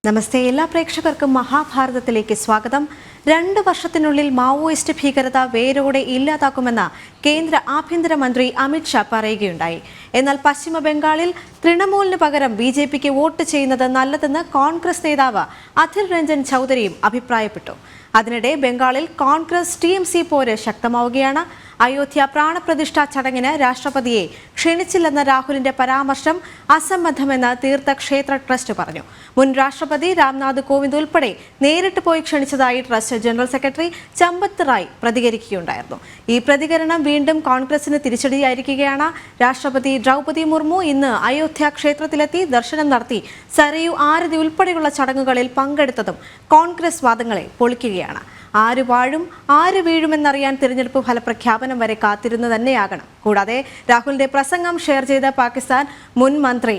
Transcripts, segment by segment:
നമസ്തേ എല്ലാ പ്രേക്ഷകർക്കും മഹാഭാരതത്തിലേക്ക് സ്വാഗതം. 2 വർഷത്തിനുള്ളിൽ മാവോയിസ്റ്റ് ഭീകരത വേരോടെ ഇല്ലാതാക്കുമെന്ന് കേന്ദ്ര ആഭ്യന്തരമന്ത്രി അമിത് ഷാ പറയുകയുണ്ടായി. എന്നാൽ പശ്ചിമ ബംഗാളിൽ തൃണമൂലിന് പകരം ബിജെപിക്ക് വോട്ട് ചെയ്യുന്നത് നല്ലതെന്ന് കോൺഗ്രസ് നേതാവ് അധിർ രഞ്ജൻ ചൗധരിയും അഭിപ്രായപ്പെട്ടു. അതിനിടെ ബംഗാളിൽ കോൺഗ്രസ് TMC പോര് ശക്തമാവുകയാണ്. അയോധ്യ പ്രാണപ്രതിഷ്ഠാ ചടങ്ങിന് രാഷ്ട്രപതിയെ ക്ഷണിച്ചില്ലെന്ന രാഹുലിന്റെ പരാമർശം അസംബന്ധമെന്ന് തീർത്ഥക്ഷേത്ര ട്രസ്റ്റ് പറഞ്ഞു. മുൻ രാഷ്ട്രപതി രാംനാഥ് കോവിന്ദ് ഉൾപ്പെടെ നേരിട്ട് പോയി ക്ഷണിച്ചതായി ട്രസ്റ്റ് ജനറൽ സെക്രട്ടറി ചമ്പത്ത് റായ് പ്രതികരിക്കുകയുണ്ടായിരുന്നു. ഈ പ്രതികരണം വീണ്ടും കോൺഗ്രസിന് തിരിച്ചടിയായിരിക്കുകയാണ്. രാഷ്ട്രപതി ദ്രൗപദി മുർമു ഇന്ന് അയോധ്യ ക്ഷേത്രത്തിലെത്തി ദർശനം നടത്തി സരയു ആരതി ഉൾപ്പെടെയുള്ള ചടങ്ങുകളിൽ പങ്കെടുത്തതും കോൺഗ്രസ് വാദങ്ങളെ പൊളിക്കുകയാണ്. ആര് വാഴും ആര് വീഴുമെന്നറിയാൻ തിരഞ്ഞെടുപ്പ് ഫലപ്രഖ്യാപനം വരെ കാത്തിരുന്നു തന്നെയാകണം. കൂടാതെ രാഹുലിന്റെ പ്രസംഗം ഷെയർ ചെയ്ത പാകിസ്ഥാൻ മുൻ മന്ത്രി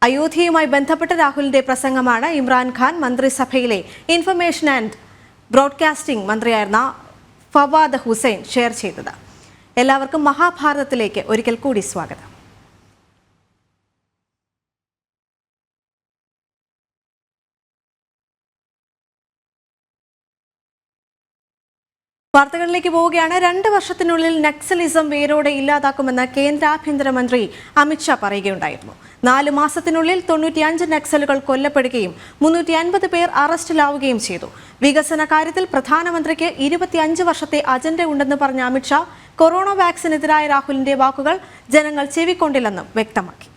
അയോധ്യയുമായി ബന്ധപ്പെട്ട രാഹുലിന്റെ പ്രസംഗമാണ് ഇമ്രാൻഖാൻ മന്ത്രിസഭയിലെ ഇൻഫർമേഷൻ ആൻഡ് ബ്രോഡ്കാസ്റ്റിംഗ് മന്ത്രിയായിരുന്ന ഫവാദ് ഹുസൈൻ ഷെയർ ചെയ്തത്. എല്ലാവർക്കും മഹാഭാരതത്തിലേക്ക് ഒരിക്കൽ കൂടി സ്വാഗതം. വാർത്തകളിലേക്ക് പോവുകയാണ്. 2 വർഷത്തിനുള്ളിൽ നക്സലിസം വേരോടെ ഇല്ലാതാക്കുമെന്ന് കേന്ദ്ര ആഭ്യന്തരമന്ത്രി അമിത് ഷാ പറയുകയുണ്ടായിരുന്നു. 4 മാസത്തിനുള്ളിൽ 95 നക്സലുകൾ കൊല്ലപ്പെടുകയും 350 പേർ അറസ്റ്റിലാവുകയും ചെയ്തു. വികസന കാര്യത്തിൽ പ്രധാനമന്ത്രിക്ക് 25 വർഷത്തെ അജണ്ട ഉണ്ടെന്ന് പറഞ്ഞ അമിത് ഷാ കൊറോണ വാക്സിനെതിരായ രാഹുലിന്റെ വാക്കുകൾ ജനങ്ങൾ ചെവിക്കൊണ്ടില്ലെന്നും വ്യക്തമാക്കി.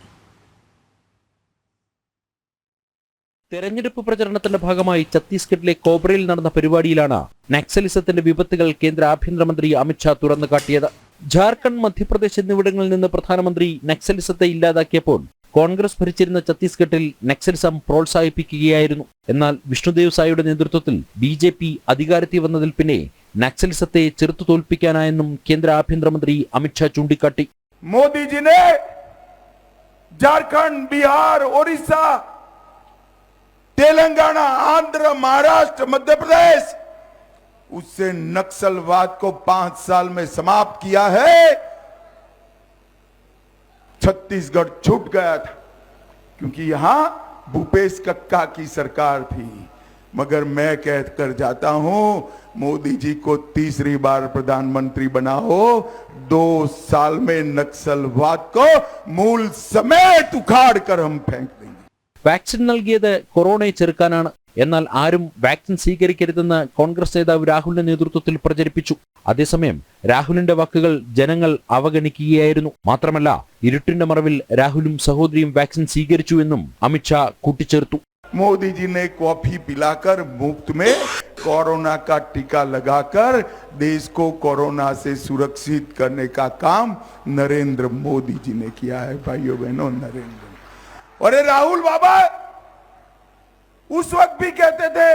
തെരഞ്ഞെടുപ്പ് പ്രചരണത്തിന്റെ ഭാഗമായി ഛത്തീസ്ഗഡിലെ കോബ്രയിൽ നടന്ന പരിപാടിയിലാണ് നക്സലിസത്തിന്റെ വിപത്തുകൾ കേന്ദ്ര ആഭ്യന്തരമന്ത്രി അമിത് ഷാ തുറന്നു കാട്ടിയത്. ജാർഖണ്ഡ്, മധ്യപ്രദേശ് എന്നിവിടങ്ങളിൽ നിന്ന് പ്രധാനമന്ത്രി നക്സലിസത്തെ ഇല്ലാതാക്കിയപ്പോൾ കോൺഗ്രസ് ഭരിച്ചിരുന്ന ഛത്തീസ്ഗഡിൽ നക്സലിസം പ്രോത്സാഹിപ്പിക്കുകയായിരുന്നു. എന്നാൽ വിഷ്ണുദേവ് സായിയുടെ നേതൃത്വത്തിൽ BJP അധികാരത്തിൽ വന്നതിൽ പിന്നെ നക്സലിസത്തെ ചെറുത്തു തോൽപ്പിക്കാനായെന്നും കേന്ദ്ര ആഭ്യന്തരമന്ത്രി അമിത് ഷാ ചൂണ്ടിക്കാട്ടി. മോദിജിനെ ജാർഖണ്ഡ്, ബിഹാർ, ഒറീസ, तेलंगाना, आंध्र, महाराष्ट्र, मध्य प्रदेश उससे नक्सलवाद को 5 साल में समाप्त किया है. छत्तीसगढ़ छूट गया था क्योंकि यहां भूपेश कक्का की सरकार थी. मगर मैं कह कर जाता हूं, मोदी जी को तीसरी बार प्रधानमंत्री बनाओ, 2 साल में नक्सलवाद को मूल समेत उखाड़ कर हम फेंक देंगे. വാക്സിൻ നൽകിയത് കൊറോണയെ ചെറുക്കാനാണ്. എന്നാൽ ആരും വാക്സിൻ സ്വീകരിക്കരുതെന്ന് കോൺഗ്രസ് നേതാവ് രാഹുലിന്റെ നേതൃത്വത്തിൽ പ്രചരിപ്പിച്ചു. അതേസമയം രാഹുലിന്റെ വാക്കുകൾ ജനങ്ങൾ അവഗണിക്കുകയായിരുന്നു. മാത്രമല്ല, ഇരുട്ടിന്റെ മറവിൽ രാഹുലും സഹോദരിയും വാക്സിൻ സ്വീകരിച്ചു എന്നും അമിത് ഷാ കൂട്ടിച്ചേർത്തു. मोदी जी ने कॉफी पिलाकर मुफ्त में कोरोना का टीका लगाकर देश को कोरोना से सुरक्षित करने का काम नरेंद्र मोदी जी ने किया है. भाइयों बहनों, नरेंद्र. अरे राहुल बाबा उस वक्त भी कहते थे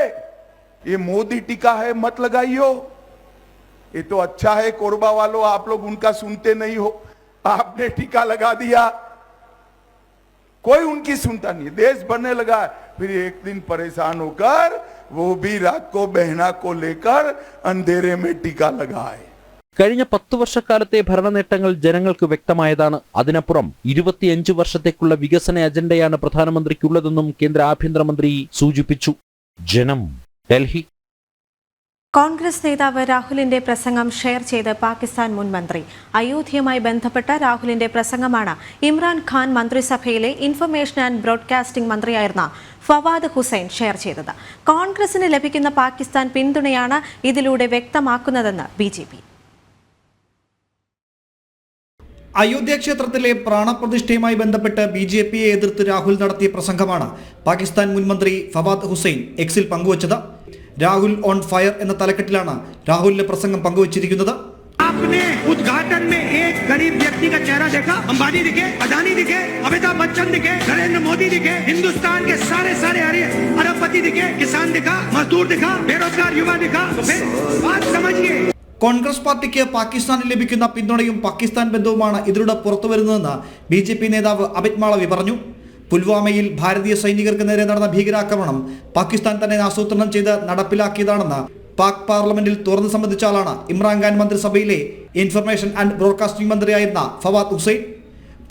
ये मोदी टीका है, मत लगाइयो, ये तो अच्छा है. कोरबा वालों, आप लोग उनका सुनते नहीं हो. आपने टीका लगा दिया, कोई उनकी सुनता नहीं. देश बनने लगा. फिर एक दिन परेशान होकर वो भी रात को बहना को लेकर अंधेरे में टीका लगाए. കഴിഞ്ഞ 10 വർഷക്കാലത്തെ ഭരണ നേട്ടങ്ങൾ ജനങ്ങൾക്ക് വ്യക്തമായതാണ്. അതിനപ്പുറം 25 വർഷത്തേക്കുള്ള വികസന അജണ്ടയാണ് പ്രധാനമന്ത്രിക്കുള്ളതെന്നും കേന്ദ്ര ആഭ്യന്തരമന്ത്രി സൂചിപ്പിച്ചു. ജനം, ഡൽഹി. കോൺഗ്രസ് നേതാവ് രാഹുലിന്റെ പ്രസംഗം ഷെയർ ചെയ്ത് പാകിസ്ഥാൻ മുൻ മന്ത്രി അയോധ്യയുമായി ബന്ധപ്പെട്ട രാഹുലിന്റെ പ്രസംഗമാണ് ഇമ്രാൻഖാൻ മന്ത്രിസഭയിലെ ഇൻഫർമേഷൻ ആൻഡ് ബ്രോഡ്കാസ്റ്റിംഗ് മന്ത്രിയായിരുന്ന ഫവാദ് ഹുസൈൻ ഷെയർ ചെയ്തത്. കോൺഗ്രസിന് ലഭിക്കുന്ന പാകിസ്ഥാൻ പിന്തുണയാണ് ഇതിലൂടെ വ്യക്തമാക്കുന്നതെന്ന് BJP. അയോധ്യ ക്ഷേത്രത്തിലെ പ്രാണപ്രതിഷ്ഠയുമായി ബന്ധപ്പെട്ട് BJPയെ എതിർത്ത് രാഹുൽ നടത്തിയ പ്രസംഗമാണ് പാകിസ്ഥാൻ മുൻ മന്ത്രി ഫവാദ് ഹുസൈൻ എക്സിൽ പങ്കുവച്ചത്. രാഹുൽ ഓൺ ഫയർ എന്ന തലക്കെട്ടിലാണ് രാഹുലിന്റെ പ്രസംഗം പങ്കുവച്ചിരിക്കുന്നത്. आपने उद्घाटन में एक गरीब व्यक्ति का चेहरा देखा? अंबानी दिखे, अदानी दिखे, अमिताभ बच्चन दिखे, नरेंद्र मोदी दिखे, हिंदुस्तान के सारे अरबपति दिखे, किसान दिखा, मजदूर दिखा, बेरोजगार युवा दिखा. तो फिर बात समझिए. കോൺഗ്രസ് പാർട്ടിക്ക് പാകിസ്ഥാനിൽ ലഭിക്കുന്ന പിന്തുണയും പാകിസ്ഥാൻ ബന്ധവുമാണ് ഇതിലൂടെ പുറത്തുവരുന്നതെന്ന് BJP നേതാവ് അമിത് മാളവി പറഞ്ഞു. പുൽവാമയിൽ ഭാരതീയ സൈനികർക്ക് നേരെ നടന്ന ഭീകരാക്രമണം പാകിസ്ഥാൻ തന്നെ ആസൂത്രണം ചെയ്ത് നടപ്പിലാക്കിയതാണെന്ന് പാക് പാർലമെന്റിൽ തുറന്നു സംബന്ധിച്ച ആളാണ് ഇമ്രാൻഖാൻ മന്ത്രിസഭയിലെ ഇൻഫർമേഷൻ ആൻഡ് ബ്രോഡ്കാസ്റ്റിംഗ് മന്ത്രിയായിരുന്ന ഫവാദ് ഹുസൈൻ.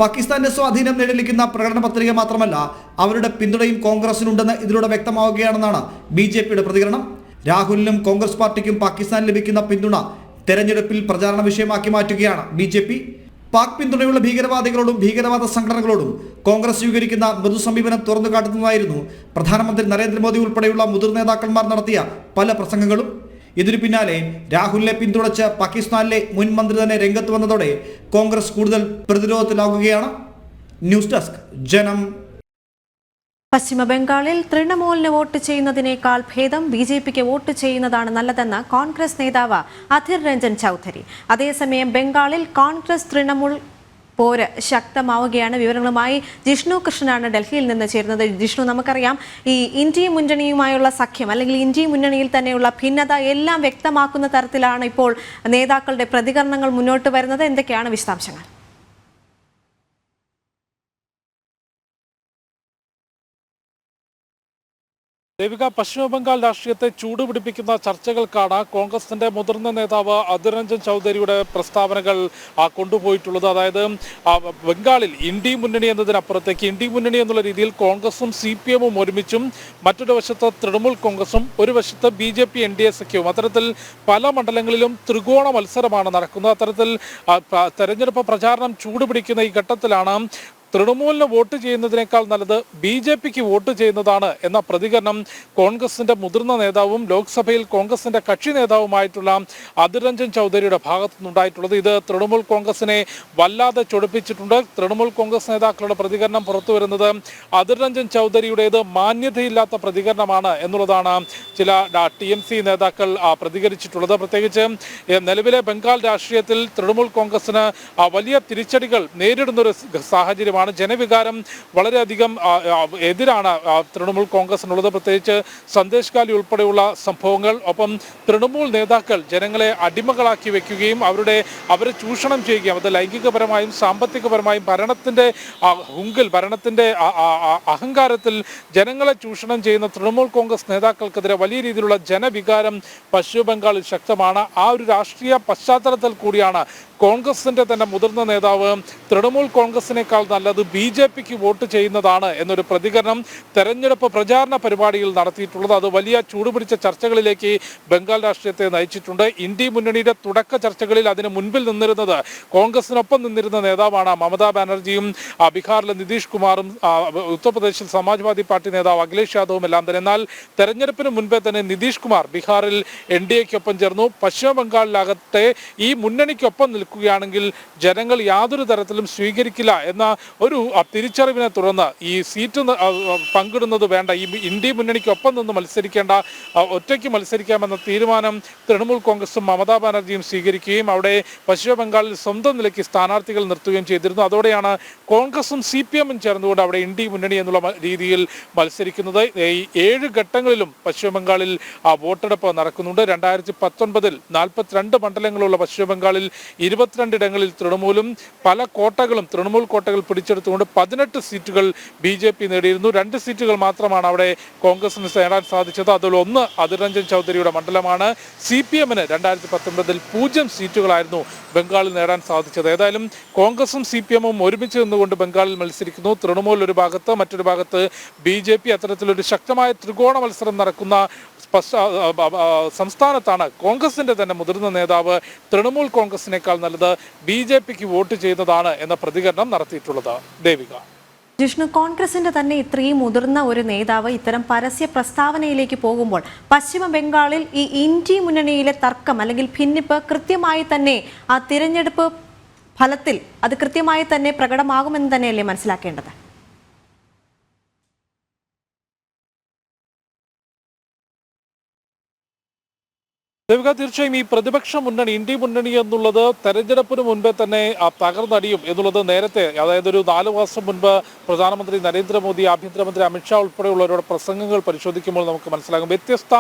പാകിസ്ഥാന്റെ സ്വാധീനം നേടിയിരിക്കുന്ന പ്രകടന പത്രിക മാത്രമല്ല, അവരുടെ പിന്തുണയും കോൺഗ്രസിനുണ്ടെന്ന് ഇതിലൂടെ വ്യക്തമാവുകയാണെന്നാണ് BJPയുടെ പ്രതികരണം. രാഹുലിനും കോൺഗ്രസ് പാർട്ടിക്കും പാകിസ്ഥാൻ ലഭിക്കുന്ന പിന്തുണ തെരഞ്ഞെടുപ്പിൽ പ്രചാരണ വിഷയമാക്കി മാറ്റുകയാണ് BJP. പാക് പിന്തുണയുള്ള ഭീകരവാദികളോടും ഭീകരവാദ സംഘടനകളോടും കോൺഗ്രസ് സ്വീകരിക്കുന്ന മൃദു സമീപനം തുറന്നു കാട്ടുന്നതായിരുന്നു പ്രധാനമന്ത്രി നരേന്ദ്രമോദി ഉൾപ്പെടെയുള്ള മുതിർന്ന നേതാക്കന്മാർ നടത്തിയ പല പ്രസംഗങ്ങളും. ഇതിനു പിന്നാലെ രാഹുലിനെ പിന്തുണച്ച് പാകിസ്ഥാനിലെ മുൻ മന്ത്രി തന്നെ രംഗത്ത് വന്നതോടെ കോൺഗ്രസ് കൂടുതൽ പ്രതിരോധത്തിലാവുകയാണ്. ന്യൂസ് ഡെസ്ക് ജനം. പശ്ചിമ ബംഗാളിൽ തൃണമൂലിന് വോട്ട് ചെയ്യുന്നതിനേക്കാൾ ഭേദം BJPക്ക് വോട്ട് ചെയ്യുന്നതാണ് നല്ലതെന്ന് കോൺഗ്രസ് നേതാവ് അധിർ രഞ്ജൻ ചൌധരി. അതേസമയം ബംഗാളിൽ കോൺഗ്രസ് തൃണമൂൽ പോര് ശക്തമാവുകയാണ്. വിവരങ്ങളുമായി ജിഷ്ണു കൃഷ്ണനാണ് ഡൽഹിയിൽ നിന്ന് ചേരുന്നത്. ജിഷ്ണു, നമുക്കറിയാം ഈ ഇന്ത്യ മുന്നണിയുമായുള്ള സഖ്യം അല്ലെങ്കിൽ ഇന്ത്യ മുന്നണിയിൽ തന്നെയുള്ള ഭിന്നത എല്ലാം വ്യക്തമാക്കുന്ന തരത്തിലാണ് ഇപ്പോൾ നേതാക്കളുടെ പ്രതികരണങ്ങൾ മുന്നോട്ട് വരുന്നത്. എന്തൊക്കെയാണ് വിശദാംശങ്ങൾ? ദേവിക, പശ്ചിമബംഗാൾ രാഷ്ട്രീയത്തെ ചൂടുപിടിപ്പിക്കുന്ന ചർച്ചകൾക്കാണ് കോൺഗ്രസിന്റെ മുതിർന്ന നേതാവ് അധിർ രഞ്ജൻ ചൌധരിയുടെ പ്രസ്താവനകൾ കൊണ്ടുപോയിട്ടുള്ളത്. അതായത് ബംഗാളിൽ ഇന്ത്യ മുന്നണി എന്നതിനപ്പുറത്തേക്ക് ഇന്ത്യ മുന്നണി എന്നുള്ള രീതിയിൽ കോൺഗ്രസും CPM-ഉം ഒരുമിച്ചും മറ്റൊരു വശത്ത് തൃണമൂൽ കോൺഗ്രസും ഒരു വശത്ത് BJP NDA സഖ്യവും, അത്തരത്തിൽ പല മണ്ഡലങ്ങളിലും ത്രികോണ മത്സരമാണ് നടക്കുന്നത്. അത്തരത്തിൽ തെരഞ്ഞെടുപ്പ് പ്രചാരണം ചൂടുപിടിക്കുന്ന ഈ ഘട്ടത്തിലാണ് തൃണമൂലിന് വോട്ട് ചെയ്യുന്നതിനേക്കാൾ നല്ലത് BJPക്ക് വോട്ട് ചെയ്യുന്നതാണ് എന്ന പ്രതികരണം കോൺഗ്രസിന്റെ മുതിർന്ന നേതാവും ലോക്സഭയിൽ കോൺഗ്രസിന്റെ കക്ഷി നേതാവുമായിട്ടുള്ള അധിർ രഞ്ജൻ ചൌധരിയുടെ ഭാഗത്തു നിന്നുണ്ടായിട്ടുള്ളത്. ഇത് തൃണമൂൽ കോൺഗ്രസിനെ വല്ലാതെ ചൊടിപ്പിച്ചിട്ടുണ്ട്. തൃണമൂൽ കോൺഗ്രസ് നേതാക്കളുടെ പ്രതികരണം പുറത്തു വരുന്നത് അധിർ രഞ്ജൻ ചൌധരിയുടേത് മാന്യതയില്ലാത്ത പ്രതികരണമാണ് എന്നുള്ളതാണ് ചില TMC നേതാക്കൾ പ്രതികരിച്ചിട്ടുള്ളത്. പ്രത്യേകിച്ച് നിലവിലെ ബംഗാൾ രാഷ്ട്രീയത്തിൽ തൃണമൂൽ കോൺഗ്രസിന് വലിയ തിരിച്ചടികൾ നേരിടുന്നൊരു സാഹചര്യമാണ്. ജനവികാരം വളരെയധികം എതിരാണ് തൃണമൂൽ കോൺഗ്രസിനുള്ളത്. പ്രത്യേകിച്ച് സന്ദേശ് ഗാലി ഉൾപ്പെടെയുള്ള സംഭവങ്ങൾ, ഒപ്പം തൃണമൂൽ നേതാക്കൾ ജനങ്ങളെ അടിമകളാക്കി വെക്കുകയും അവരെ ചൂഷണം ചെയ്യുകയും, അത് ലൈംഗികപരമായും സാമ്പത്തികപരമായും ഭരണത്തിന്റെ ഹുങ്കിൽ, ഭരണത്തിന്റെ അഹങ്കാരത്തിൽ ജനങ്ങളെ ചൂഷണം ചെയ്യുന്ന തൃണമൂൽ കോൺഗ്രസ് നേതാക്കൾക്കെതിരെ വലിയ രീതിയിലുള്ള ജനവികാരം പശ്ചിമ ബംഗാളിൽ ശക്തമാണ്. ആ ഒരു രാഷ്ട്രീയ പശ്ചാത്തലത്തിൽ കൂടിയാണ് കോൺഗ്രസിന്റെ തന്നെ മുതിർന്ന നേതാവ് തൃണമൂൽ കോൺഗ്രസിനേക്കാൾ നല്ലത് BJPക്ക് വോട്ട് ചെയ്യുന്നതാണ് എന്നൊരു പ്രതികരണം തെരഞ്ഞെടുപ്പ് പ്രചാരണ പരിപാടിയിൽ നടത്തിയിട്ടുള്ളത്. അത് വലിയ ചൂടുപിടിച്ച ചർച്ചകളിലേക്ക് ബംഗാൾ രാഷ്ട്രീയത്തെ നയിച്ചിട്ടുണ്ട്. ഇന്ത്യ മുന്നണിയുടെ തുടക്ക ചർച്ചകളിൽ അതിന് മുൻപിൽ നിന്നിരുന്നത്, കോൺഗ്രസിനൊപ്പം നിന്നിരുന്ന നേതാവാണ് മമതാ ബാനർജിയും ബീഹാറിലെ നിതീഷ് കുമാറും ഉത്തർപ്രദേശിൽ സമാജ്വാദി പാർട്ടി നേതാവ് അഖിലേഷ് യാദവും എല്ലാം തന്നെ. എന്നാൽ തെരഞ്ഞെടുപ്പിന് മുൻപേ തന്നെ നിതീഷ് കുമാർ ബീഹാറിൽ NDAക്കൊപ്പം ചേർന്നു. പശ്ചിമ ബംഗാളിലാകട്ടെ ഈ മുന്നണിക്കൊപ്പം നിൽക്കുകയാണെങ്കിൽ ജനങ്ങൾ യാതൊരു തരത്തിലും സ്വീകരിക്കില്ല എന്ന ഒരു തിരിച്ചറിവിനെ തുടർന്ന് ഈ സീറ്റ് പങ്കിടുന്നത് വേണ്ട, ഈ ഇന്ത്യ മുന്നണിക്കൊപ്പം നിന്ന് മത്സരിക്കേണ്ട, ഒറ്റയ്ക്ക് മത്സരിക്കാമെന്ന തീരുമാനം തൃണമൂൽ കോൺഗ്രസും മമതാ ബാനർജിയും സ്വീകരിക്കുകയും അവിടെ പശ്ചിമ ബംഗാളിൽ സ്വന്തം നിലയ്ക്ക് സ്ഥാനാർത്ഥികൾ നിർത്തുകയും ചെയ്തിരുന്നു. അതോടെയാണ് കോൺഗ്രസും CPM-ഉം ചേർന്നുകൊണ്ട് അവിടെ ഇന്ത്യ മുന്നണി എന്നുള്ള രീതിയിൽ മത്സരിക്കുന്നത്. ഈ 7 ഘട്ടങ്ങളിലും പശ്ചിമ ബംഗാളിൽ വോട്ടെടുപ്പ് നടക്കുന്നുണ്ട്. 2019 42 മണ്ഡലങ്ങളുള്ള പശ്ചിമ ബംഗാളിൽ 22 ഇടങ്ങളിൽ തൃണമൂലും പല തൃണമൂൽ കോട്ടകൾ പിടിച്ചെടുത്തുകൊണ്ട് 18 സീറ്റുകൾ BJP നേടിയിരുന്നു. 2 സീറ്റുകൾ മാത്രമാണ് അവിടെ കോൺഗ്രസിന് നേടാൻ സാധിച്ചത്. അതിലൊന്ന് അധിർ രഞ്ജൻ ചൌധരിയുടെ മണ്ഡലമാണ്. CPM-ന് 2019 0 സീറ്റുകളായിരുന്നു ബംഗാളിൽ നേടാൻ സാധിച്ചത്. ഏതായാലും കോൺഗ്രസും CPM-ഉം ഒരുമിച്ച് നിന്നുകൊണ്ട് ബംഗാളിൽ മത്സരിക്കുന്നു. തൃണമൂൽ ഒരു ഭാഗത്ത്, മറ്റൊരു ഭാഗത്ത് BJP. അത്തരത്തിലൊരു ശക്തമായ ത്രികോണ മത്സരം നടക്കുന്ന സംസ്ഥാനത്താണ് കോൺഗ്രസിന്റെ തന്നെ മുതിർന്ന നേതാവ് തൃണമൂൽ കോൺഗ്രസിനേക്കാൾ നല്ലത് BJPക്ക് വോട്ട് ചെയ്യുന്നതാണ് എന്ന പ്രതികരണം നടത്തിയിട്ടുള്ളത്. ദേവിക, ജിഷ്ണു, കോൺഗ്രസിന്റെ തന്നെ ഇത്രയും മുതിർന്ന ഒരു നേതാവ് ഇത്തരം പരസ്യ പ്രസ്താവനയിലേക്ക് പോകുമ്പോൾ പശ്ചിമ ബംഗാളിൽ ഈ ഇന്ത്യ മുന്നണിയിലെ തർക്കം അല്ലെങ്കിൽ ഭിന്നിപ്പ് കൃത്യമായി തന്നെ ആ തിരഞ്ഞെടുപ്പ് ഫലത്തിൽ അത് കൃത്യമായി തന്നെ പ്രകടമാകുമെന്ന് തന്നെയല്ലേ മനസ്സിലാക്കേണ്ടത്? ദേവിക, തീർച്ചയായും ഈ പ്രതിപക്ഷ മുന്നണി, ഇന്ത്യ മുന്നണി എന്നുള്ളത് തെരഞ്ഞെടുപ്പിന് മുൻപേ തന്നെ തകർന്നടിയും എന്നുള്ളത് നേരത്തെ, അതായത് ഒരു 4 മാസം മുൻപ് പ്രധാനമന്ത്രി നരേന്ദ്രമോദി, ആഭ്യന്തരമന്ത്രി അമിത്ഷാ ഉൾപ്പെടെയുള്ളവരുടെ പ്രസംഗങ്ങൾ പരിശോധിക്കുമ്പോൾ നമുക്ക് മനസ്സിലാകും. വ്യത്യസ്ത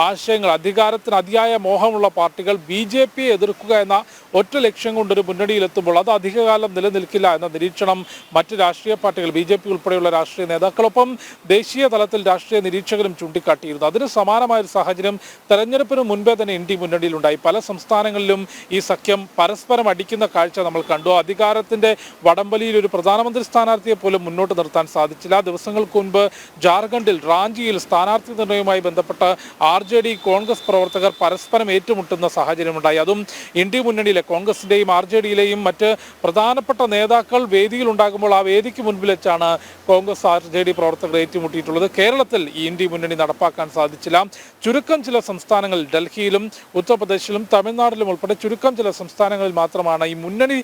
ആശയങ്ങൾ, അധികാരത്തിന് അതിയായ മോഹമുള്ള പാർട്ടികൾ BJPയെ എതിർക്കുക എന്ന ഒറ്റ ലക്ഷ്യം കൊണ്ടൊരു മുന്നണിയിലെത്തുമ്പോൾ അത് അധികകാലം നിലനിൽക്കില്ല എന്ന നിരീക്ഷണം മറ്റ് രാഷ്ട്രീയ പാർട്ടികൾ, BJP ഉൾപ്പെടെയുള്ള രാഷ്ട്രീയ നേതാക്കളൊപ്പം ദേശീയ തലത്തിൽ രാഷ്ട്രീയ നിരീക്ഷകരും ചൂണ്ടിക്കാട്ടിയിരുന്നു. അതിന് സമാനമായ ഒരു സാഹചര്യം തെരഞ്ഞെടുപ്പിന് മുൻപേ തന്നെ ഇന്ത്യ മുന്നണിയിലുണ്ടായി. പല സംസ്ഥാനങ്ങളിലും ഈ സഖ്യം പരസ്പരം അടിക്കുന്ന കാഴ്ച നമ്മൾ കണ്ടു. അധികാരത്തിന്റെ വടംവലിയിൽ ഒരു പ്രധാനമന്ത്രി സ്ഥാനാർത്ഥിയെ പോലും മുന്നോട്ട് നിർത്താൻ സാധിച്ചില്ല. ദിവസങ്ങൾക്ക് മുൻപ് ജാർഖണ്ഡിൽ റാഞ്ചിയിൽ സ്ഥാനാർത്ഥി നിർണയവുമായി ബന്ധപ്പെട്ട് RJD കോൺഗ്രസ് പ്രവർത്തകർ പരസ്പരം ഏറ്റുമുട്ടുന്ന സാഹചര്യമുണ്ടായി. അതും ഇന്ത്യ മുന്നണിയിലെ കോൺഗ്രസിന്റെയും RJDയിലെയും മറ്റ് പ്രധാനപ്പെട്ട നേതാക്കൾ വേദിയിൽ ഉണ്ടാകുമ്പോൾ ആ വേദിക്ക് മുൻപിൽ വെച്ചാണ് കോൺഗ്രസ് RJD പ്രവർത്തകർ ഏറ്റുമുട്ടിയിട്ടുള്ളത്. കേരളത്തിൽ ഈ ഇന്ത്യ മുന്നണി നടപ്പാക്കാൻ സാധിച്ചില്ല. ചുരുക്കം ചില സംസ്ഥാനങ്ങളിൽ ഡൽഹിയിലും ഉത്തർപ്രദേശിലും തമിഴ്നാട്ടിലും ഉൾപ്പെടെ ചുരുക്കം ചില സംസ്ഥാനങ്ങളിൽ മാത്രമാണ് ഈ മുന്നണി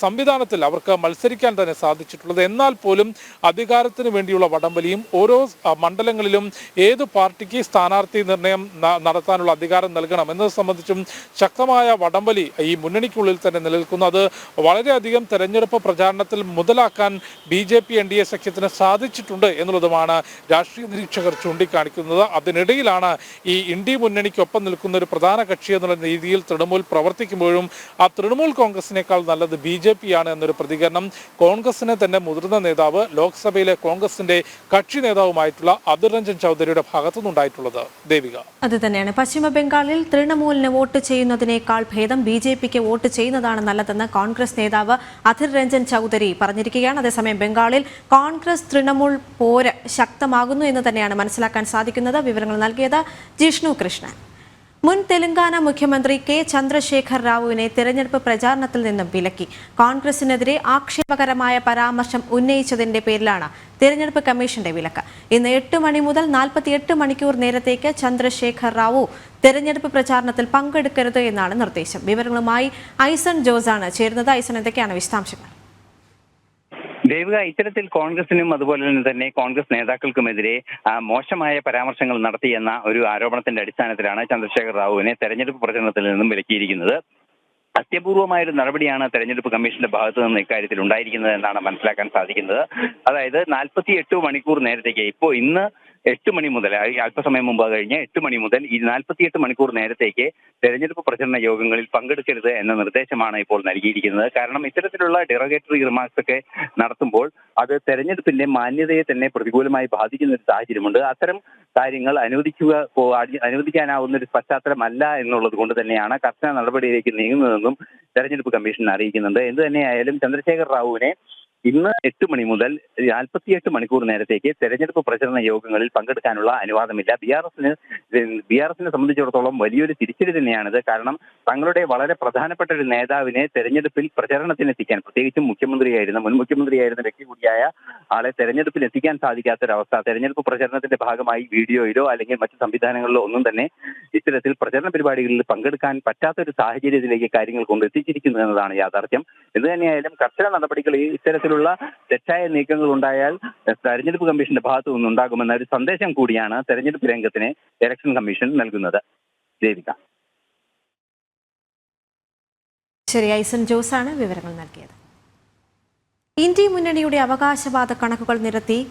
സംവിധാനത്തിൽ അവർക്ക് മത്സരിക്കാൻ തന്നെ സാധിച്ചിട്ടുള്ളത്. എന്നാൽ പോലും അധികാരത്തിന് വേണ്ടിയുള്ള വടംവലിയും ഓരോ മണ്ഡലങ്ങളിലും ഏത് പാർട്ടിക്ക് സ്ഥാനാർത്ഥി നിർണയം നടത്താനുള്ള അധികാരം നൽകണം എന്നത് സംബന്ധിച്ചും ശക്തമായ വടംവലി ഈ മുന്നണിക്കുള്ളിൽ തന്നെ നിലനിൽക്കുന്നു. അത് വളരെയധികം തെരഞ്ഞെടുപ്പ് പ്രചാരണത്തിൽ മുതലാക്കാൻ BJP NDA സഖ്യത്തിന് സാധിച്ചിട്ടുണ്ട് എന്നുള്ളതുമാണ് രാഷ്ട്രീയ നിരീക്ഷകർ ചൂണ്ടിക്കാണിക്കുന്നത്. അതിനിടയിലാണ് ഈ ഇന്ത്യ മുന്നണിക്കൊപ്പം നിൽക്കുന്ന ഒരു പ്രധാന കക്ഷി എന്നുള്ള രീതിയിൽ തൃണമൂൽ പ്രവർത്തിക്കുമ്പോഴും ആ തൃണമൂൽ കോൺഗ്രസിനേക്കാൾ നല്ലത് BJP ആണ് എന്നൊരു പ്രതികരണം കോൺഗ്രസിനെ തന്നെ മുതിർന്ന നേതാവ് ലോക്സഭയിലെ കോൺഗ്രസിന്റെ കക്ഷി നേതാവുമായിട്ടുള്ള അധിർ രഞ്ജൻ ചൗധരിയുടെ ഭാഗത്തുനിന്നുണ്ടായിട്ടുള്ളത്. ദേവിക, അത് തന്നെയാണ്. പശ്ചിമ ബംഗാളിൽ തൃണമൂലിന് വോട്ട് ചെയ്യുന്നതിനേക്കാൾ ഭേദം BJPക്ക് വോട്ട് ചെയ്യുന്നതാണ് നല്ലതെന്ന് കോൺഗ്രസ് നേതാവ് അധിർ രഞ്ജൻ ചൗധരി പറഞ്ഞിരിക്കുകയാണ്. അതേസമയം ബംഗാളിൽ കോൺഗ്രസ് തൃണമൂൽ പോര് ശക്തമാകുന്നു എന്ന് തന്നെയാണ് മനസ്സിലാക്കാൻ സാധിക്കുന്നത്. വിവരങ്ങൾ നൽകിയത് ജിഷ്ണു കൃഷ്ണൻ. മുൻ തെലങ്കാന മുഖ്യമന്ത്രി K. ചന്ദ്രശേഖർ റാവുവിനെ തെരഞ്ഞെടുപ്പ് പ്രചാരണത്തിൽ നിന്നും വിലക്കി. കോൺഗ്രസിനെതിരെ ആക്ഷേപകരമായ പരാമർശം ഉന്നയിച്ചതിന്റെ പേരിലാണ് തെരഞ്ഞെടുപ്പ് കമ്മീഷന്റെ വിലക്ക്. ഇന്ന് 8 മണി മുതൽ 48 മണിക്കൂർ നേരത്തേക്ക് ചന്ദ്രശേഖർ റാവു തെരഞ്ഞെടുപ്പ് പ്രചാരണത്തിൽ പങ്കെടുക്കരുത് എന്നാണ് നിർദ്ദേശം. വിവരങ്ങളുമായി ഐസൺ ജോസാണ് ചേരുന്നത്. ഐസൺ, എന്തൊക്കെയാണ് വിശദാംശങ്ങൾ? ദേവിക, ഇത്തരത്തിൽ കോൺഗ്രസിനും അതുപോലെ തന്നെ കോൺഗ്രസ് നേതാക്കൾക്കുമെതിരെ മോശമായ പരാമർശങ്ങൾ നടത്തിയെന്ന ഒരു ആരോപണത്തിന്റെ അടിസ്ഥാനത്തിലാണ് ചന്ദ്രശേഖർ റാവുവിനെ തെരഞ്ഞെടുപ്പ് പ്രചരണത്തിൽ നിന്നും വിലക്കിയിരിക്കുന്നത്. അത്യപൂർവമായൊരു നടപടിയാണ് തെരഞ്ഞെടുപ്പ് കമ്മീഷന്റെ ഭാഗത്തു നിന്ന് ഇക്കാര്യത്തിൽ ഉണ്ടായിരിക്കുന്നത് എന്നാണ് മനസ്സിലാക്കാൻ സാധിക്കുന്നത്. അതായത് 48 മണിക്കൂർ നേരത്തേക്ക് ഇന്ന് 8 മണി മുതൽ അല്പസമയം മുമ്പ് കഴിഞ്ഞ് 8 മണി മുതൽ ഈ 48 മണിക്കൂർ നേരത്തേക്ക് തെരഞ്ഞെടുപ്പ് പ്രചരണ യോഗങ്ങളിൽ പങ്കെടുക്കരുത് എന്ന നിർദ്ദേശമാണ് ഇപ്പോൾ നൽകിയിരിക്കുന്നത്. കാരണം ഇത്തരത്തിലുള്ള ഡെറോഗേറ്ററി റിമാർക്സ് ഒക്കെ നടത്തുമ്പോൾ അത് തെരഞ്ഞെടുപ്പിന്റെ മാന്യതയെ തന്നെ പ്രതികൂലമായി ബാധിക്കുന്ന ഒരു സാഹചര്യമുണ്ട്. അത്തരം കാര്യങ്ങൾ അനുവദിക്കാനാവുന്ന ഒരു പശ്ചാത്തലമല്ല എന്നുള്ളത് കൊണ്ട് തന്നെയാണ് കർശന നടപടിയിലേക്ക് നീങ്ങുന്നതെന്നും തെരഞ്ഞെടുപ്പ് കമ്മീഷൻ അറിയിക്കുന്നുണ്ട്. എന്ത് തന്നെയായാലും ചന്ദ്രശേഖർ റാവുവിനെ ഇന്ന് 8 മണി മുതൽ 48 മണിക്കൂർ നേരത്തേക്ക് തെരഞ്ഞെടുപ്പ് പ്രചരണ യോഗങ്ങളിൽ പങ്കെടുക്കാനുള്ള അനുവാദമില്ല. ബിആർഎസിനെ സംബന്ധിച്ചിടത്തോളം വലിയൊരു തിരിച്ചടി തന്നെയാണിത്. കാരണം തങ്ങളുടെ വളരെ പ്രധാനപ്പെട്ട ഒരു നേതാവിനെ തെരഞ്ഞെടുപ്പിൽ പ്രചരണത്തിനെത്തിക്കാൻ, പ്രത്യേകിച്ചും മുൻ മുഖ്യമന്ത്രിയായിരുന്ന വ്യക്തി കൂടിയായ ആളെ തെരഞ്ഞെടുപ്പിൽ എത്തിക്കാൻ സാധിക്കാത്തൊരവസ്ഥ, തെരഞ്ഞെടുപ്പ് പ്രചരണത്തിന്റെ ഭാഗമായി വീഡിയോയിലോ അല്ലെങ്കിൽ മറ്റു സംവിധാനങ്ങളിലോ ഒന്നും തന്നെ ഇത്തരത്തിൽ പ്രചരണ പരിപാടികളിൽ പങ്കെടുക്കാൻ പറ്റാത്തൊരു സാഹചര്യത്തിലേക്ക് കാര്യങ്ങൾ കൊണ്ടെത്തിച്ചിരിക്കുന്നു എന്നതാണ് യാഥാർത്ഥ്യം. എന്തുതന്നെയായാലും കർശന നടപടികൾ ഇത്തരത്തിലുള്ള തെറ്റായ നീക്കങ്ങൾ ഉണ്ടായാൽ തെരഞ്ഞെടുപ്പ് കമ്മീഷന്റെ ഭാഗത്തു നിന്നുണ്ടാകുമെന്ന ഒരു സന്ദേശം കൂടിയാണ് തെരഞ്ഞെടുപ്പ് രംഗത്തിന് ഇലക്ഷൻ കമ്മീഷൻ നൽകുന്നത്. ദേവിക, ശരി, ഐസൺ ജോസാണ് വിവരങ്ങൾ നൽകിയത്. ഇന്ത്യ മുന്നണിയുടെ അവകാശവാദ കണക്കുകൾ നിരത്തി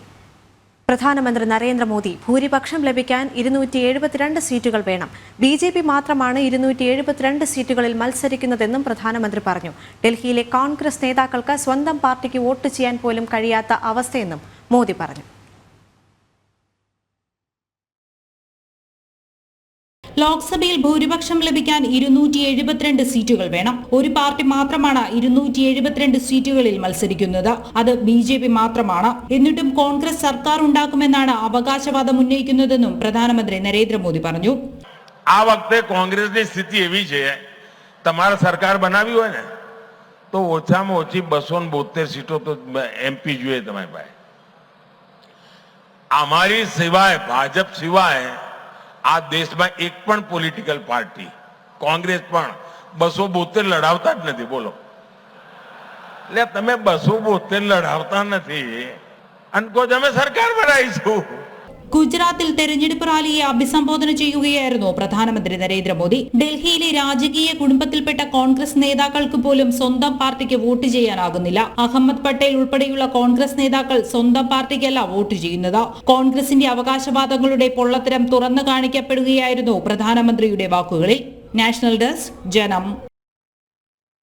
പ്രധാനമന്ത്രി നരേന്ദ്രമോദി ഭൂരിപക്ഷം ലഭിക്കാൻ 272 സീറ്റുകൾ വേണം. BJP മാത്രമാണ് 272 സീറ്റുകളിൽ മത്സരിക്കുന്നതെന്നും പ്രധാനമന്ത്രി പറഞ്ഞു. ഡൽഹിയിലെ കോൺഗ്രസ് നേതാക്കൾക്ക് സ്വന്തം പാർട്ടിക്ക് വോട്ട് ചെയ്യാൻ പോലും കഴിയാത്ത അവസ്ഥയെന്നും മോദി പറഞ്ഞു. ലോക്സഭയിൽ ഭൂരിപക്ഷം ലഭിക്കാൻ 272 സീറ്റുകൾ വേണം. ഒരു പാർട്ടി മാത്രമാണ് 272 സീറ്റുകളിൽ മത്സരിക്കുന്നത്. അത് BJP മാത്രമാണ്. എന്നിട്ടും കോൺഗ്രസ് സർക്കാർ ഉണ്ടാക്കുമെന്നാണ് അവകാശവാദം ഉന്നയിക്കുന്നതെന്നും പ്രധാനമന്ത്രി നരേന്ദ്രമോദി പറഞ്ഞു. આ વખતે કોંગ્રેસની સ્થિતિ એવી છે, તમારે સરકાર બનાવી હોય ને તો ઓછામાં ઓછી 272 સીટો તો MP જોઈએ તમારી પાસે. અમારી સિવાય, ભાજપ સિવાય આ દેશમાં એક પણ પોલિટિકલ પાર્ટી, કોંગ્રેસ પણ 272 લડાવતા જ નથી. બોલો, એટલે તમે 272 લડાવતા નથી અને કહો અમે સરકાર બનાવીશું. ഗുജറാത്തിൽ തെരഞ്ഞെടുപ്പ് റാലിയെ അഭിസംബോധന ചെയ്യുകയായിരുന്നു പ്രധാനമന്ത്രി നരേന്ദ്രമോദി. ഡൽഹിയിലെ രാജകീയ കുടുംബത്തിൽപ്പെട്ട കോൺഗ്രസ് നേതാക്കൾക്ക് പോലും സ്വന്തം പാർട്ടിക്ക് വോട്ട് ചെയ്യാനാകുന്നില്ല. അഹമ്മദ് പട്ടേൽ ഉൾപ്പെടെയുള്ള കോൺഗ്രസ് നേതാക്കൾ സ്വന്തം പാർട്ടിക്കല്ല വോട്ട് ചെയ്യുന്നത്. കോൺഗ്രസിന്റെ അവകാശവാദങ്ങളുടെ പൊള്ളത്തരം തുറന്നു കാണിക്കപ്പെടുകയായിരുന്നു പ്രധാനമന്ത്രിയുടെ വാക്കുകളിൽ. നാഷണൽ ഡെസ്ക്, ജനം.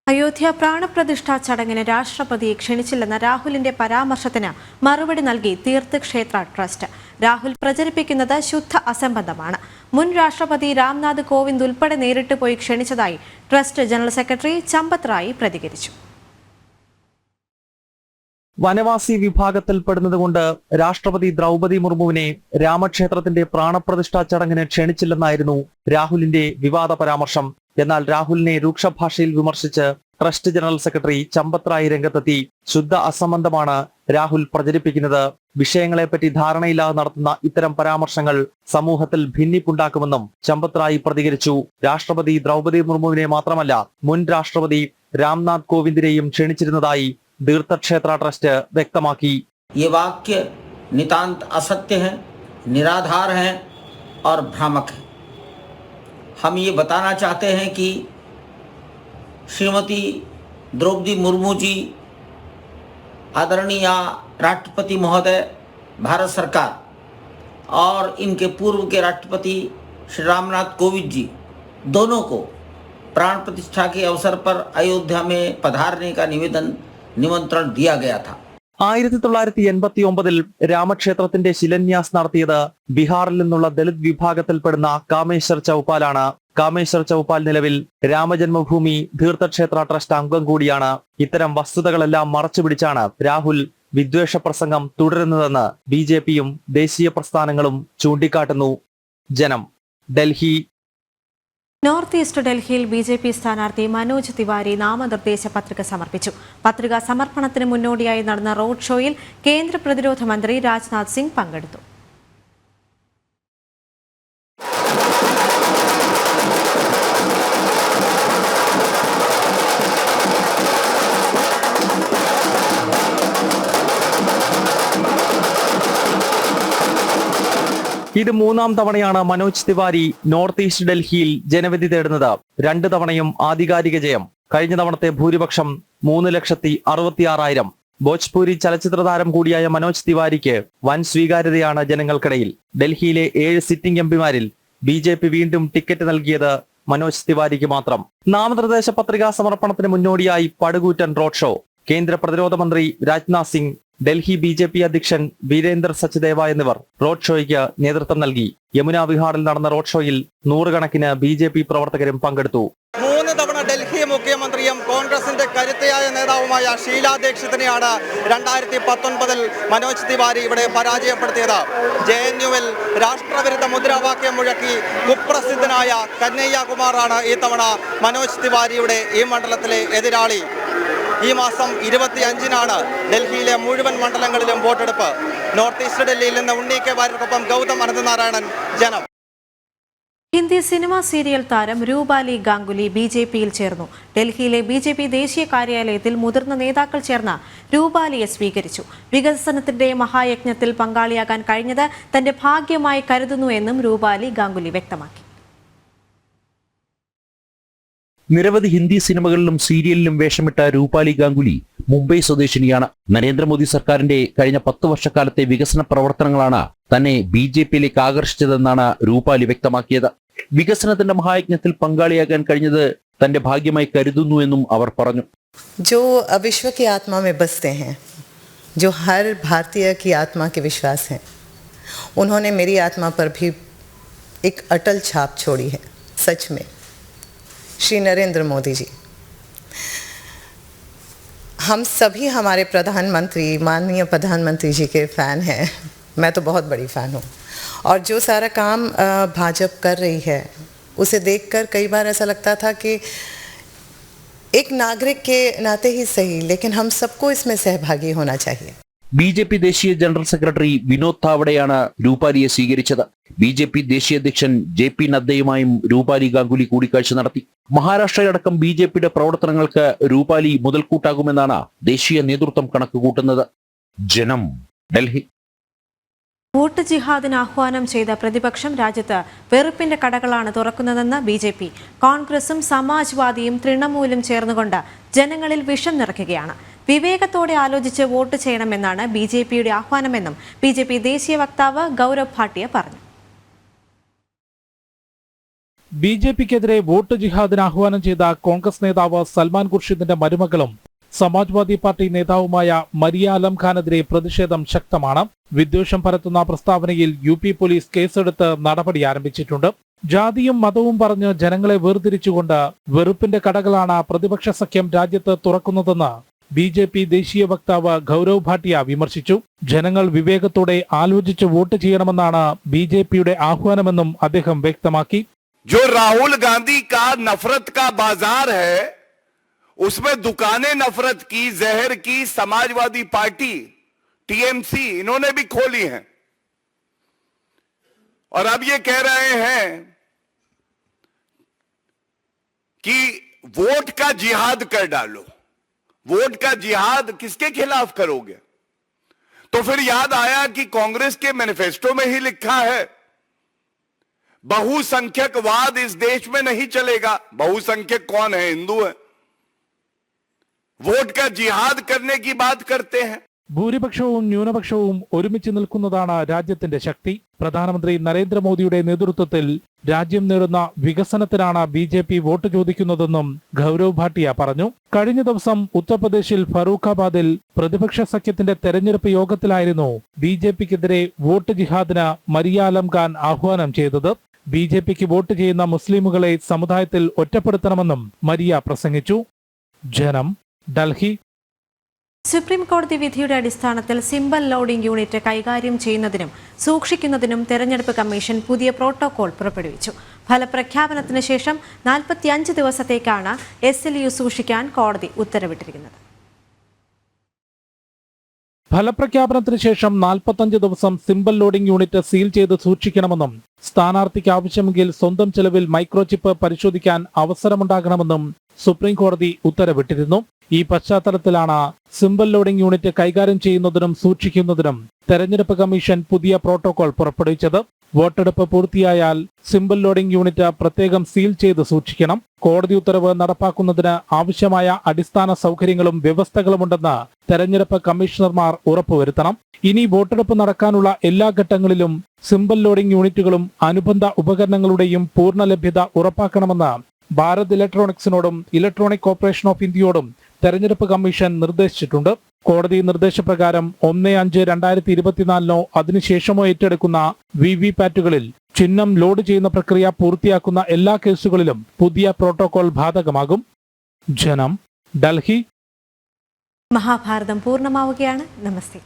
അയോധ്യ പ്രാണപ്രതിഷ്ഠാ ചടങ്ങിന് രാഷ്ട്രപതിയെ ക്ഷണിച്ചില്ലെന്ന രാഹുലിന്റെ പരാമർശത്തിന് മറുപടി നൽകി തീർത്ഥക്ഷേത്ര ട്രസ്റ്റ്. രാഹുൽ പ്രചരിപ്പിക്കുന്നത് ശുദ്ധ അസംബന്ധമാണ്. മുൻ രാഷ്ട്രപതി രാംനാഥ് കോവിന്ദ് ഉൾപ്പെടെ നേരിട്ട് പോയി ക്ഷണിച്ചതായി trust general secretary Champat Rai പ്രതികരിച്ചു. വനവാസി വിഭാഗത്തിൽപ്പെടുന്നതുകൊണ്ട് രാഷ്ട്രപതി ദ്രൗപദി മുർമുവിനെ രാമക്ഷേത്രത്തിന്റെ പ്രാണപ്രതിഷ്ഠാ ചടങ്ങിന് ക്ഷണിച്ചില്ലെന്നായിരുന്നു രാഹുലിന്റെ വിവാദ പരാമർശം. എന്നാൽ രാഹുലിനെ രൂക്ഷഭാഷയിൽ വിമർശിച്ച് trust general secretary Champat Rai രംഗത്തെത്തി. ശുദ്ധ അസംബന്ധമാണ് രാഹുൽ പ്രചരിപ്പിക്കുന്നത്. വിഷയങ്ങളെപ്പറ്റി ധാരണയില്ലാതെ നടത്തുന്ന ഇത്തരം പരാമർശങ്ങൾ സമൂഹത്തിൽ ഭിന്നിപ്പുണ്ടാക്കുമെന്നും ചമ്പത് റായ് പ്രതികരിച്ചു. രാഷ്ട്രപതി ദ്രൗപദി മുർമുവിനെ മാത്രമല്ല മുൻ രാഷ്ട്രപതി രാംനാഥ് കോവിന്ദിനെയും ക്ഷണിച്ചിരുന്നതായി तीर्थक्षेत्र ट्रस्ट व्यक्तमाकी. ये वाक्य नितांत असत्य है, निराधार है और भ्रामक है. हम ये बताना चाहते हैं कि श्रीमती द्रौपदी मुर्मू जी, आदरणीय राष्ट्रपति महोदय भारत सरकार और इनके पूर्व के राष्ट्रपति श्री रामनाथ कोविंद जी दोनों को प्राण प्रतिष्ठा के अवसर पर अयोध्या में पधारने का निमंत्रण दिया गया था. 1989 രാമക്ഷേത്രത്തിന്റെ ശിലാന്യാസ് നടത്തിയത് ബീഹാറിൽ നിന്നുള്ള ദളിത് വിഭാഗത്തിൽപ്പെടുന്ന കാമേശ്വർ ചൗപാലാണ്. കാമേശ്വർ ചൗപാൽ നിലവിൽ രാമജന്മഭൂമി തീർത്ഥക്ഷേത്ര ട്രസ്റ്റ് അംഗം കൂടിയാണ്. ഇത്തരം വസ്തുതകളെല്ലാം മറച്ചുപിടിച്ചാണ് രാഹുൽ വിദ്വേഷ പ്രസംഗം തുടരുന്നതെന്ന് ബിജെപിയും ദേശീയ പ്രസ്ഥാനങ്ങളും ചൂണ്ടിക്കാട്ടുന്നു. ജനം, ഡൽഹി. നോർത്ത് ഈസ്റ്റ് ഡൽഹിയിൽ ബി.ജെ.പി. സ്ഥാനാർത്ഥി മനോജ് തിവാരി നാമനിർദ്ദേശ പത്രിക സമർപ്പിച്ചു. പത്രിക സമർപ്പണത്തിന് മുന്നോടിയായി നടന്ന റോഡ് ഷോയിൽ കേന്ദ്ര പ്രതിരോധ മന്ത്രി രാജ്നാഥ് സിംഗ് പങ്കെടുത്തു. ഇത് മൂന്നാം തവണയാണ് മനോജ് തിവാരി നോർത്ത് ഈസ്റ്റ് ഡൽഹിയിൽ ജനവിധി തേടുന്നത്. 2 തവണയും ആധികാരിക ജയം. കഴിഞ്ഞ തവണത്തെ ഭൂരിപക്ഷം 3,66,000. ഭോജ്പൂരി ചലച്ചിത്ര താരം കൂടിയായ മനോജ് തിവാരിക്ക് വൻ സ്വീകാര്യതയാണ് ജനങ്ങൾക്കിടയിൽ. ഡൽഹിയിലെ 7 സിറ്റിംഗ് എംപിമാരിൽ ബി.ജെ.പി. വീണ്ടും ടിക്കറ്റ് നൽകിയത് മനോജ് തിവാരിക്ക് മാത്രം. നാമനിർദ്ദേശ പത്രികാ സമർപ്പണത്തിന് മുന്നോടിയായി പടുകൂറ്റൻ റോഡ് ഷോ. കേന്ദ്ര പ്രതിരോധ മന്ത്രി രാജ്നാഥ് സിംഗ്, ഡൽഹി ബി.ജെ.പി. അധ്യക്ഷൻ വീരേന്ദർ സച്ദേവ എന്നിവർ റോഡ് ഷോയ്ക്ക് നേതൃത്വം നൽകി. യമുന വിഹാറിൽ നടന്ന റോഡ് ഷോയിൽ 100 കണക്കിന് ബി.ജെ.പി. പ്രവർത്തകരും പങ്കെടുത്തു. 3 തവണ ഡൽഹി മുഖ്യമന്ത്രിയും കോൺഗ്രസിന്റെ കരുത്തയായ നേതാവുമായ ഷീലാ ദീക്ഷിതിനെയാണ് 2019 മനോജ് തിവാരി ഇവിടെ പരാജയപ്പെടുത്തിയത്. JNUവിൽ രാഷ്ട്രവിരുദ്ധ മുദ്രാവാക്യം മുഴക്കി കുപ്രസിദ്ധനായ കന്നയ്യ കുമാറാണ് ഈ തവണ മനോജ് തിവാരിയുടെ ഈ മണ്ഡലത്തിലെ എതിരാളി. ഈ മാസം 25-നാണ് ഡൽഹിയിലെ മുഴുവൻ മണ്ഡലങ്ങളിലും വോട്ടെടുപ്പ്. നോർത്ത് ഈസ്റ്റ് ഡൽഹിയിൽ നിന്ന് ഉണ്ണി കെ വാര്യർക്കൊപ്പം ഗൗതം അനന്തനാരായണൻ, ജനം. ഹിന്ദി സിനിമാ സീരിയൽ താരം രൂപാലി ഗാംഗുലി ബി.ജെ.പിയിൽ ചേർന്നു. ഡൽഹിയിലെ ബി.ജെ.പി. ദേശീയ കാര്യാലയത്തിൽ മുതിർന്ന നേതാക്കൾ ചേർന്ന് രൂപാലിയെ സ്വീകരിച്ചു. വികസനത്തിന്റെ മഹായജ്ഞത്തിൽ പങ്കാളിയാകാൻ കഴിഞ്ഞത് തന്റെ ഭാഗ്യമായി കരുതുന്നു എന്നും രൂപാലി ഗാംഗുലി വ്യക്തമാക്കി. നിരവധി ഹിന്ദി സിനിമകളിലും സീരിയലിലും വേഷമിട്ട രൂപാലി ഗാംഗുലി മുംബൈ സ്വദേശിനിയാണ്. നരേന്ദ്രമോദി സർക്കാരിന്റെ കഴിഞ്ഞ 10 വർഷക്കാലത്തെ വികസന പ്രവർത്തനങ്ങളാണ് തന്നെ ബി.ജെ.പിയിലേക്ക് ആകർഷിച്ചതെന്നാണ് രൂപാലി വ്യക്തമാക്കിയത്. വികസനത്തിന്റെ മഹായജ്ഞത്തിൽ പങ്കാളിയാകാൻ കഴിഞ്ഞത് തന്റെ ഭാഗ്യമായി കരുതുന്നു എന്നും അവർ പറഞ്ഞു. जो विश्व की आत्मा में बसते हैं, जो हर भारतीय की आत्मा के विश्वास हैं, उन्होंने मेरी आत्मा पर भी एक अटल छाप छोड़ी है. सच में श्री नरेंद्र मोदी जी, हम सभी हमारे प्रधानमंत्री, माननीय प्रधानमंत्री जी के फ़ैन हैं. मैं तो बहुत बड़ी फ़ैन हूँ. और जो सारा काम भाजपा कर रही है उसे देखकर कई बार ऐसा लगता था कि एक नागरिक के नाते ही सही, लेकिन हम सबको इसमें सहभागी होना चाहिए. ബി.ജെ.പി. ദേശീയ ജനറൽ സെക്രട്ടറി വിനോദ് താവഡെയാണ് രൂപാലിയെ സ്വീകരിച്ചത്. ബി.ജെ.പി. ദേശീയ അധ്യക്ഷൻ ജെ.പി. നദ്ദയുമായും രൂപാലി ഗാംഗുലി കൂടിക്കാഴ്ച നടത്തി. മഹാരാഷ്ട്രയടക്കം ബി.ജെ.പിയുടെ പ്രവർത്തനങ്ങൾക്ക് രൂപാലി മുതൽക്കൂട്ടാകുമെന്നാണ് ദേശീയ നേതൃത്വം കണക്കുകൂട്ടുന്നത്. ജനം, ഡൽഹി. വോട്ട് ജിഹാദിന് ആഹ്വാനം ചെയ്ത പ്രതിപക്ഷം രാജ്യത്ത് വെറുപ്പിന്റെ കടകളാണ് തുറക്കുന്നതെന്ന് ബി.ജെ.പി. കോൺഗ്രസും സമാജ്വാദിയും തൃണമൂലും ചേർന്നുകൊണ്ട് ജനങ്ങളിൽ വിഷം നിറയ്ക്കുകയാണ്. വിവേകത്തോടെ ആലോചിച്ച് വോട്ട് ചെയ്യണമെന്നാണ് ബി.ജെ.പിയുടെ ആഹ്വാനമെന്നും ബി.ജെ.പി. ദേശീയ വക്താവ് ഗൗരവ് ഭാട്ടിയ പറഞ്ഞു. ബി.ജെ.പിക്കെതിരെ വോട്ട് ജിഹാദിന് ആഹ്വാനം ചെയ്ത കോൺഗ്രസ് നേതാവ് സൽമാൻ ഖുർഷിദിന്റെ മരുമകളും സമാജ്വാദി പാർട്ടി നേതാവുമായ മരിയ അലം ഖാനെതിരെ പ്രതിഷേധം ശക്തമാണ്. വിദ്വേഷം പരത്തുന്ന പ്രസ്താവനയിൽ UP പോലീസ് കേസെടുത്ത് നടപടി ആരംഭിച്ചിട്ടുണ്ട്. ജാതിയും മതവും പറഞ്ഞ് ജനങ്ങളെ വേർതിരിച്ചുകൊണ്ട് വെറുപ്പിന്റെ കടകളാണ് പ്രതിപക്ഷ സഖ്യം രാജ്യത്ത് തുറക്കുന്നതെന്ന് ബി.ജെ.പി ദേശീയ വക്താവ് ഗൗരവ് ഭാട്ടിയ വിമർശിച്ചു. ജനങ്ങൾ വിവേകത്തോടെ ആലോചിച്ച് വോട്ട് ചെയ്യണമെന്നാണ് ബി.ജെ.പിയുടെ ആഹ്വാനമെന്നും അദ്ദേഹം വ്യക്തമാക്കി. जो राहुल गांधी का नफरत का बाजार है, उसमें दुकानें नफरत की, जहर की समाजवादी पार्टी TMC इन्होंने भी खोली हैं और अब ये कह रहे हैं कि वोट का जिहाद कर डालो। वोट का जिहाद किसके खिलाफ करोगे? तो फिर याद आया कि कांग्रेस के मैनिफेस्टो में ही लिखा है बहुसंख्यकवाद इस देश में नहीं चलेगा। बहुसंख्यक कौन है? हिंदू है। वोट का जिहाद करने की बात करते हैं. ഭൂരിപക്ഷവും ന്യൂനപക്ഷവും ഒരുമിച്ച് നിൽക്കുന്നതാണ് രാജ്യത്തിന്റെ ശക്തി. പ്രധാനമന്ത്രി നരേന്ദ്രമോദിയുടെ നേതൃത്വത്തിൽ രാജ്യം നേടുന്ന വികസനത്തിനാണ് ബി.ജെ.പി വോട്ട് ചോദിക്കുന്നതെന്നും ഗൗരവ് ഭാട്ടിയ പറഞ്ഞു. കഴിഞ്ഞ ദിവസം ഉത്തർപ്രദേശിൽ ഫറൂഖാബാദിൽ പ്രതിപക്ഷ സഖ്യത്തിന്റെ തെരഞ്ഞെടുപ്പ് യോഗത്തിലായിരുന്നു ബി.ജെ.പിക്കെതിരെ വോട്ട് ജിഹാദിന് മരിയ അലം ഖാൻ ആഹ്വാനം ചെയ്തത്. ബി.ജെ.പിക്ക് വോട്ട് ചെയ്യുന്ന മുസ്ലിമുകളെ സമുദായത്തിൽ ഒറ്റപ്പെടുത്തണമെന്നും മരിയ പ്രസംഗിച്ചു. ജനം, ഡൽഹി. സുപ്രീം കോടതി വിധിയുടെ അടിസ്ഥാനത്തിൽ സിംബൽ ലോഡിംഗ് യൂണിറ്റ് കൈകാര്യം ചെയ്യുന്നതിനും സൂക്ഷിക്കുന്നതിനും തെരഞ്ഞെടുപ്പ് കമ്മീഷൻ പുതിയ പ്രോട്ടോകോൾ പുറപ്പെടുവിച്ചു. ഫലപ്രഖ്യാപനത്തിന് ശേഷം 45 ദിവസത്തേക്കാണ് SLU സൂക്ഷിക്കാൻ കോടതി ഉത്തരവിട്ടിരിക്കുന്നത്. ഫലപ്രഖ്യാപനത്തിന് ശേഷം 45 ദിവസം സിംബൽ ലോഡിംഗ് യൂണിറ്റ് സീൽ ചെയ്ത് സൂക്ഷിക്കണമെന്നും സ്ഥാനാർത്ഥിക്ക് ആവശ്യമെങ്കിൽ സ്വന്തം ചെലവിൽ മൈക്രോചിപ്പ് പരിശോധിക്കാൻ അവസരമുണ്ടാകണമെന്നും സുപ്രീം കോടതി ഉത്തരവിട്ടിരുന്നു. ഈ പശ്ചാത്തലത്തിലാണ് സിംബൽ ലോഡിംഗ് യൂണിറ്റ് കൈകാര്യം ചെയ്യുന്നതിനും സൂക്ഷിക്കുന്നതിനും തെരഞ്ഞെടുപ്പ് കമ്മീഷൻ പുതിയ പ്രോട്ടോകോൾ പുറപ്പെടുവിച്ചത്. വോട്ടെടുപ്പ് പൂർത്തിയായാൽ സിംബൽ ലോഡിംഗ് യൂണിറ്റ് പ്രത്യേകം സീൽ ചെയ്ത് സൂക്ഷിക്കണം. കോടതി ഉത്തരവ് നടപ്പാക്കുന്നതിന് ആവശ്യമായ അടിസ്ഥാന സൗകര്യങ്ങളും വ്യവസ്ഥകളുമുണ്ടെന്ന് തെരഞ്ഞെടുപ്പ് കമ്മീഷണർമാർ ഉറപ്പുവരുത്തണം. ഇനി വോട്ടെടുപ്പ് നടക്കാനുള്ള എല്ലാ ഘട്ടങ്ങളിലും സിംബൽ ലോഡിംഗ് യൂണിറ്റുകളും അനുബന്ധ ഉപകരണങ്ങളുടെയും പൂർണ്ണ ലഭ്യത ഉറപ്പാക്കണമെന്ന് ഭാരത് ഇലക്ട്രോണിക്സിനോടും ഇലക്ട്രോണിക് കോർപ്പറേഷൻ ഓഫ് ഇന്ത്യയോടും തെരഞ്ഞെടുപ്പ് കമ്മീഷൻ നിർദ്ദേശിച്ചിട്ടുണ്ട്. കോടതി നിർദ്ദേശപ്രകാരം 1/5/2024 അതിനുശേഷമോ ഏറ്റെടുക്കുന്ന VVPATകളിൽ ചിഹ്നം ലോഡ് ചെയ്യുന്ന പ്രക്രിയ പൂർത്തിയാക്കുന്ന എല്ലാ കേസുകളിലും പുതിയ പ്രോട്ടോകോൾ ബാധകമാകും. ജനം, ഡൽഹി. മഹാഭാരതം പൂർണ്ണമാവുകയാണ്. നമസ്തേ.